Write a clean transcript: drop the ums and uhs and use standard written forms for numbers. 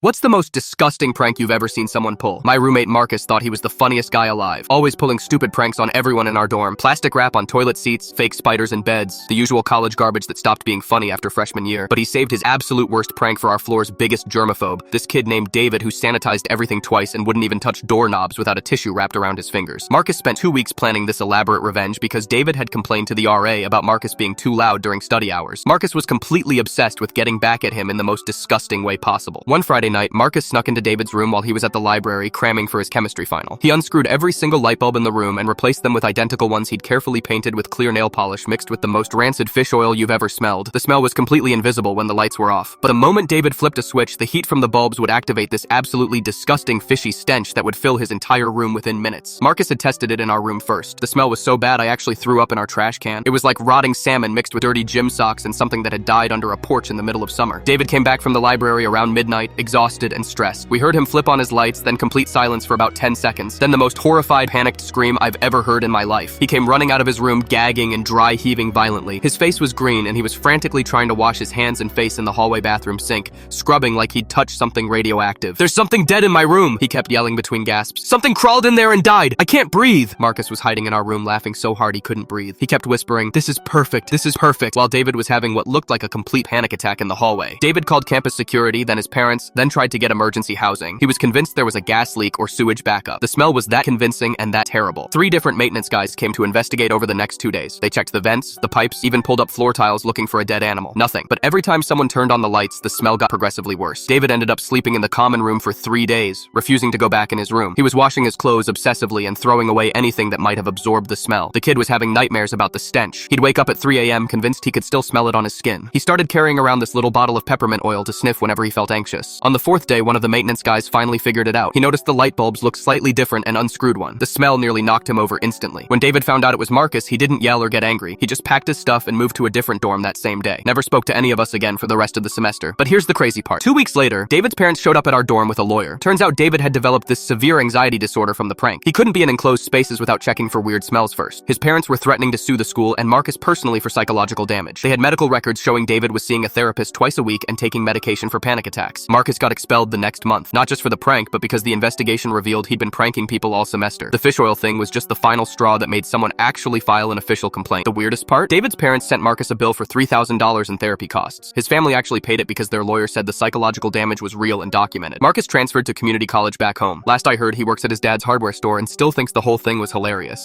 What's the most disgusting prank you've ever seen someone pull? My roommate Marcus thought he was the funniest guy alive, always pulling stupid pranks on everyone in our dorm. Plastic wrap on toilet seats, fake spiders in beds, the usual college garbage that stopped being funny after freshman year. But he saved his absolute worst prank for our floor's biggest germaphobe, this kid named David who sanitized everything twice and wouldn't even touch doorknobs without a tissue wrapped around his fingers. Marcus spent 2 weeks planning this elaborate revenge because David had complained to the RA about Marcus being too loud during study hours. Marcus was completely obsessed with getting back at him in the most disgusting way possible. One Friday night, Marcus snuck into David's room while he was at the library cramming for his chemistry final. He unscrewed every single light bulb in the room and replaced them with identical ones he'd carefully painted with clear nail polish mixed with the most rancid fish oil you've ever smelled. The smell was completely invisible when the lights were off, but the moment David flipped a switch, the heat from the bulbs would activate this absolutely disgusting fishy stench that would fill his entire room within minutes. Marcus had tested it in our room first. The smell was so bad I actually threw up in our trash can. It was like rotting salmon mixed with dirty gym socks and something that had died under a porch in the middle of summer. David came back from the library around midnight, exhausted and stressed. We heard him flip on his lights, then complete silence for about 10 seconds, then the most horrified, panicked scream I've ever heard in my life. He came running out of his room, gagging and dry heaving violently. His face was green, and he was frantically trying to wash his hands and face in the hallway bathroom sink, scrubbing like he'd touched something radioactive. "There's something dead in my room," he kept yelling between gasps. "Something crawled in there and died. I can't breathe." Marcus was hiding in our room, laughing so hard he couldn't breathe. He kept whispering, "This is perfect, this is perfect," while David was having what looked like a complete panic attack in the hallway. David called campus security, then his parents, then tried to get emergency housing. He was convinced there was a gas leak or sewage backup. The smell was that convincing and that terrible. 3 different maintenance guys came to investigate over the next 2 days. They checked the vents, the pipes, even pulled up floor tiles looking for a dead animal. Nothing. But every time someone turned on the lights, the smell got progressively worse. David ended up sleeping in the common room for 3 days, refusing to go back in his room. He was washing his clothes obsessively and throwing away anything that might have absorbed the smell. The kid was having nightmares about the stench. He'd wake up at 3 a.m. convinced he could still smell it on his skin. He started carrying around this little bottle of peppermint oil to sniff whenever he felt anxious. On the 4th day, one of the maintenance guys finally figured it out. He noticed the light bulbs looked slightly different and unscrewed one. The smell nearly knocked him over instantly. When David found out it was Marcus, he didn't yell or get angry. He just packed his stuff and moved to a different dorm that same day. Never spoke to any of us again for the rest of the semester. But here's the crazy part. 2 weeks later, David's parents showed up at our dorm with a lawyer. Turns out David had developed this severe anxiety disorder from the prank. He couldn't be in enclosed spaces without checking for weird smells first. His parents were threatening to sue the school and Marcus personally for psychological damage. They had medical records showing David was seeing a therapist twice a week and taking medication for panic attacks. Marcus got expelled the next month, not just for the prank, but because the investigation revealed he'd been pranking people all semester. The fish oil thing was just the final straw that made someone actually file an official complaint. The weirdest part? David's parents sent Marcus a bill for $3,000 in therapy costs. His family actually paid it because their lawyer said the psychological damage was real and documented. Marcus transferred to community college back home. Last I heard, he works at his dad's hardware store and still thinks the whole thing was hilarious.